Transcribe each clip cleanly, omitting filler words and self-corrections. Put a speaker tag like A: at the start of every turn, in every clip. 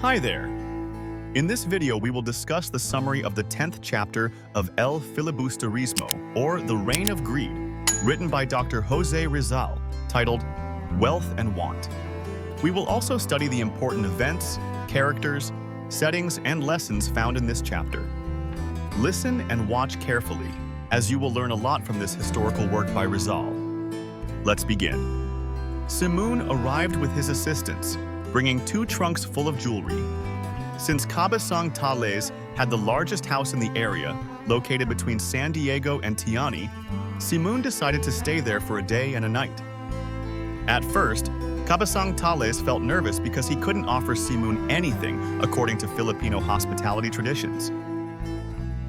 A: Hi there! In this video, we will discuss the summary of the 10th chapter of El Filibusterismo, or The Reign of Greed, written by Dr. José Rizal, titled Wealth and Want. We will also study the important events, characters, settings, and lessons found in this chapter. Listen and watch carefully, as you will learn a lot from this historical work by Rizal. Let's begin. Simoun arrived with his assistants, bringing 2 trunks full of jewelry. Since Cabasang Tales had the largest house in the area, located between San Diego and Tiani, Simoun decided to stay there for a day and a night. At first, Cabasang Tales felt nervous because he couldn't offer Simoun anything according to Filipino hospitality traditions.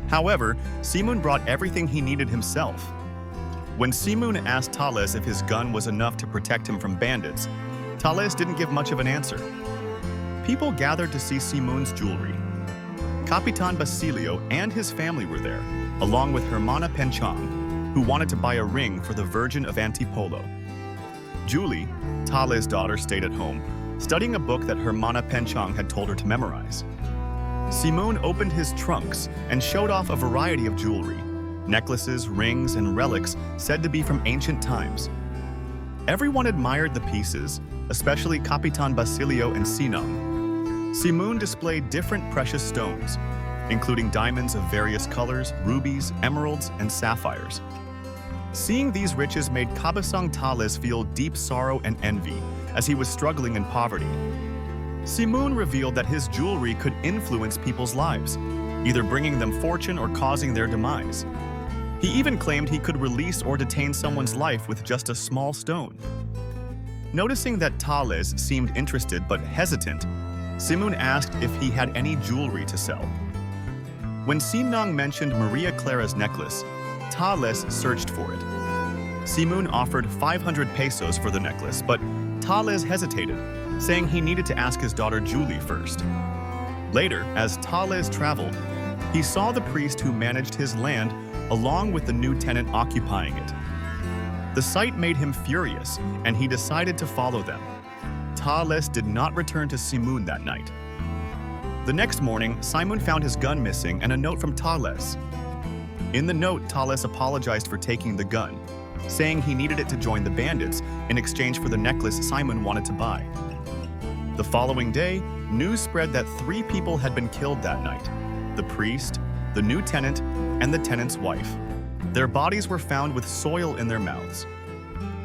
A: However, Simoun brought everything he needed himself. When Simoun asked Tales if his gun was enough to protect him from bandits, Tales didn't give much of an answer. People gathered to see Simoun's jewelry. Capitan Basilio and his family were there, along with Hermana Penchang, who wanted to buy a ring for the Virgin of Antipolo. Julie, Tales' daughter, stayed at home, studying a book that Hermana Penchang had told her to memorize. Simoun opened his trunks and showed off a variety of jewelry, necklaces, rings, and relics said to be from ancient times. Everyone admired the pieces, especially Capitan Basilio and Sinang. Simoun displayed different precious stones, including diamonds of various colors, rubies, emeralds, and sapphires. Seeing these riches made Cabasang Tales feel deep sorrow and envy, as he was struggling in poverty. Simoun revealed that his jewelry could influence people's lives, either bringing them fortune or causing their demise. He even claimed he could release or detain someone's life with just a small stone. Noticing that Tales seemed interested but hesitant, Simoun asked if he had any jewelry to sell. When Sinang mentioned Maria Clara's necklace, Tales searched for it. Simoun offered 500 pesos for the necklace, but Tales hesitated, saying he needed to ask his daughter Julie first. Later, as Tales traveled, he saw the priest who managed his land along with the new tenant occupying it. The sight made him furious, and he decided to follow them. Tales did not return to Simoun that night. The next morning, Simoun found his gun missing and a note from Tales. In the note, Tales apologized for taking the gun, saying he needed it to join the bandits in exchange for the necklace Simoun wanted to buy. The following day, news spread that 3 people had been killed that night: the priest, the new tenant, and the tenant's wife. Their bodies were found with soil in their mouths.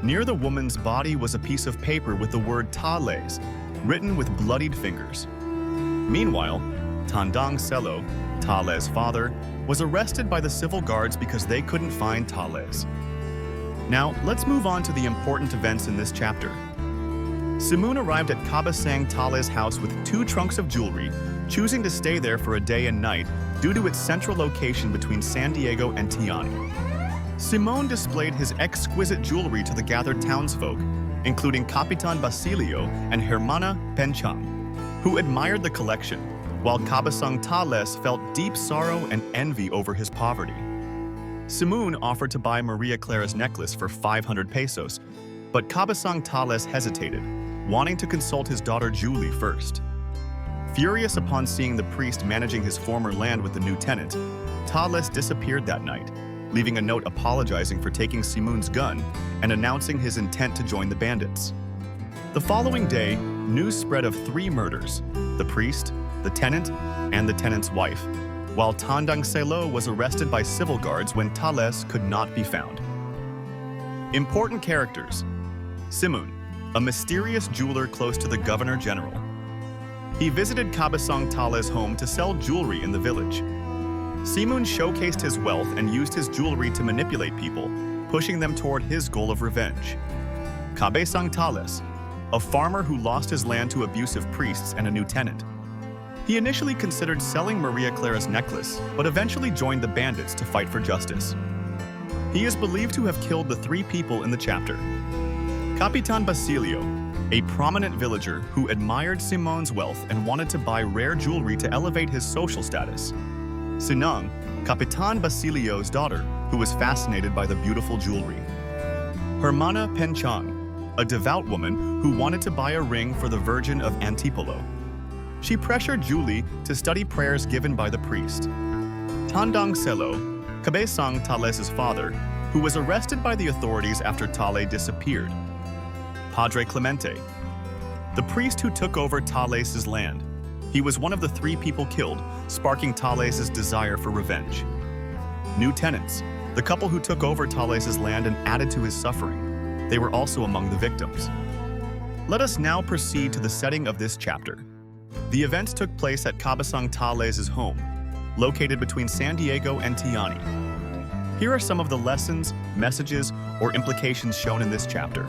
A: Near the woman's body was a piece of paper with the word Tales, written with bloodied fingers. Meanwhile, Tandang Selo, Tales' father, was arrested by the civil guards because they couldn't find Tales. Now, let's move on to the important events in this chapter. Simoun arrived at Cabasang Tales' house with 2 trunks of jewelry, choosing to stay there for a day and night due to its central location between San Diego and Tiani. Simoun displayed his exquisite jewelry to the gathered townsfolk, including Capitan Basilio and Hermana Penchang, who admired the collection, while Cabasang Tales felt deep sorrow and envy over his poverty. Simoun offered to buy Maria Clara's necklace for 500 pesos, but Cabasang Tales hesitated, wanting to consult his daughter Julie first. Furious upon seeing the priest managing his former land with the new tenant, Tales disappeared that night, leaving a note apologizing for taking Simoun's gun and announcing his intent to join the bandits. The following day, news spread of 3 murders: the priest, the tenant, and the tenant's wife, while Tandang Selo was arrested by civil guards when Tales could not be found. Important characters: Simoun, a mysterious jeweler close to the Governor General. He visited Cabasang Tales' home to sell jewelry in the village. Simoun showcased his wealth and used his jewelry to manipulate people, pushing them toward his goal of revenge. Cabasang Tales, a farmer who lost his land to abusive priests and a new tenant. He initially considered selling Maria Clara's necklace, but eventually joined the bandits to fight for justice. He is believed to have killed the 3 people in the chapter. Capitan Basilio, a prominent villager who admired Simoun's wealth and wanted to buy rare jewelry to elevate his social status. Sinang, Capitan Basilio's daughter, who was fascinated by the beautiful jewelry. Hermana Penchang, a devout woman who wanted to buy a ring for the Virgin of Antipolo. She pressured Julie to study prayers given by the priest. Tandang Selo, Kabesang Tales' father, who was arrested by the authorities after Tale disappeared. Padre Clemente, the priest who took over Tales' land. He was one of the 3 people killed, sparking Tales' desire for revenge. New tenants, the couple who took over Tales' land and added to his suffering. They were also among the victims. Let us now proceed to the setting of this chapter. The events took place at Kabesang Tales' home, located between San Diego and Tiani. Here are some of the lessons, messages, or implications shown in this chapter.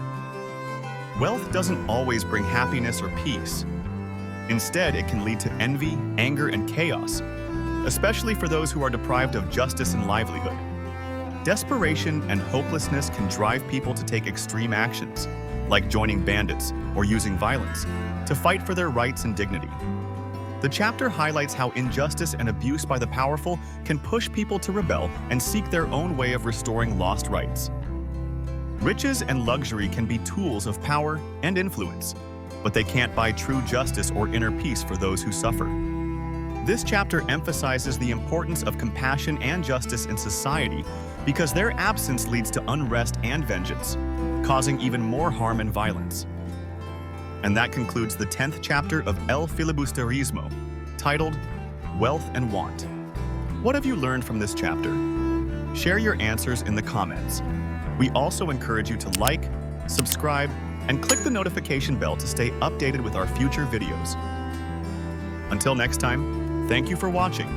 A: Wealth doesn't always bring happiness or peace. Instead, it can lead to envy, anger, and chaos, especially for those who are deprived of justice and livelihood. Desperation and hopelessness can drive people to take extreme actions, like joining bandits or using violence, to fight for their rights and dignity. The chapter highlights how injustice and abuse by the powerful can push people to rebel and seek their own way of restoring lost rights. Riches and luxury can be tools of power and influence, but they can't buy true justice or inner peace for those who suffer. This chapter emphasizes the importance of compassion and justice in society because their absence leads to unrest and vengeance, causing even more harm and violence. And that concludes the 10th chapter of El Filibusterismo, titled Wealth and Want. What have you learned from this chapter? Share your answers in the comments. We also encourage you to like, subscribe, and click the notification bell to stay updated with our future videos. Until next time, thank you for watching.